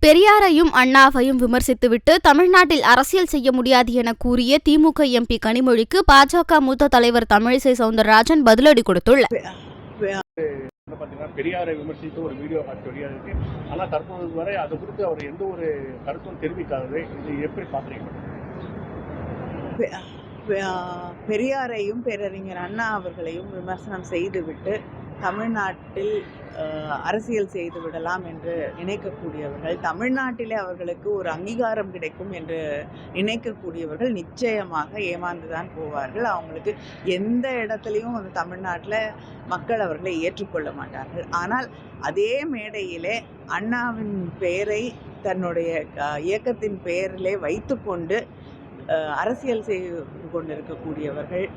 பெரியாரையும் அண்ணாவையும் விமர்சித்துவிட்டு தமிழ்நாட்டில் அரசியல் செய்ய முடியாது என கூறிய திமுக எம்பி கனிமொழிக்கு பாஜக மூத்த தலைவர் தமிழிசை சவுந்தரராஜன் பதிலடி கொடுத்துள்ளார். பெரியாரை விமர்சித்து ஒரு வீடியோ இருக்கு. ஆனால் தற்போது வரை அது குறித்து அவர் எந்த ஒரு கருத்தும் தெரிவிக்காதது, இது எப்படி பார்க்குறீங்க? பெரியாரையும் பேரறிஞர் அண்ணா அவர்களையும் விமர்சனம் செய்துவிட்டு தமிழ்நாட்டில் அரசியல் செய்து விடலாம் என்று நினைக்கக்கூடியவர்கள், தமிழ்நாட்டிலே அவர்களுக்கு ஒரு அங்கீகாரம் கிடைக்கும் என்று நினைக்கக்கூடியவர்கள் நிச்சயமாக ஏமாந்துதான் போவார்கள். அவங்களுக்கு எந்த இடத்துலையும் வந்து தமிழ்நாட்டில் மக்கள் அவர்களை ஏற்றுக்கொள்ள மாட்டார்கள். ஆனால் அதே மேடையிலே அண்ணாவின் பெயரை தன்னுடைய இயக்கத்தின் பெயரிலே வைத்து கொண்டு அரசியல் செய்து கொண்டிருக்கக்கூடியவர்கள்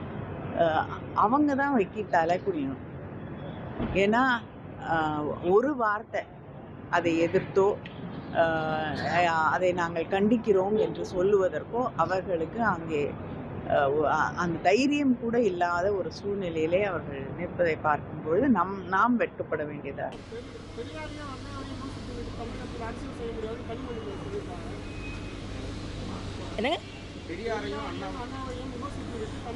அவங்க தான் வைக்கிட்டால குடியணும். ஏன்னா ஒரு வார்த்தை அதை எதிர்த்தோ அதை நாங்கள் கண்டிக்கிறோம் என்று சொல்லுவதற்கோ அவர்களுக்கு அங்கே அந்த தைரியம் கூட இல்லாத ஒரு சூழ்நிலையிலே அவர்கள் நிற்பதை பார்க்கும்பொழுது நாம் வெட்கப்பட வேண்டியதாக.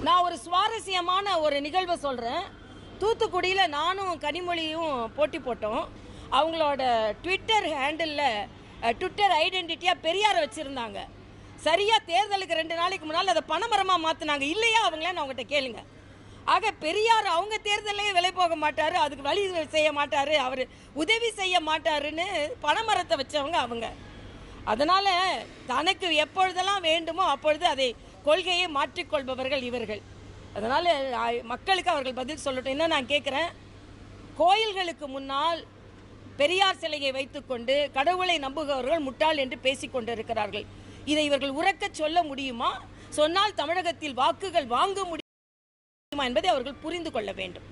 நான் ஒரு சுவாரஸ்யமான ஒரு நிகழ்வை சொல்கிறேன். தூத்துக்குடியில் நானும் கனிமொழியும் போட்டி போட்டோம். அவங்களோட ட்விட்டர் ஹேண்டிலில் ட்விட்டர் ஐடென்டிட்டியாக பெரியாரை வச்சுருந்தாங்க. சரியாக தேர்தலுக்கு 2 நாளைக்கு முன்னால் அதை பணமரமாக மாற்றினாங்க. இல்லையா அவங்களேன்னு அவங்ககிட்ட கேளுங்க. ஆக பெரியார் அவங்க தேர்தலே விலை போக மாட்டார், அதுக்கு வழி செய்ய மாட்டார், அவர் உதவி செய்ய மாட்டாருன்னு பணமரத்தை வச்சவங்க அவங்க. அதனால் தனக்கு எப்பொழுதெல்லாம் வேண்டுமோ அப்பொழுது அதை கொள்கையை மாற்றிக்கொள்பவர்கள் இவர்கள். அதனால் மக்களுக்கு அவர்கள் பதில் சொல்லட்டும். என்ன நான் கேட்குறேன், கோயில்களுக்கு முன்னால் பெரியார் சிலையை வைத்துக்கொண்டு கடவுளை நம்புகிறவர்கள் முட்டாள் என்று பேசிக்கொண்டிருக்கிறார்கள். இதை இவர்கள் உரக்க சொல்ல முடியுமா? சொன்னால் தமிழகத்தில் வாக்குகள் வாங்க முடியுமா என்பதை அவர்கள் புரிந்து கொள்ள வேண்டும்.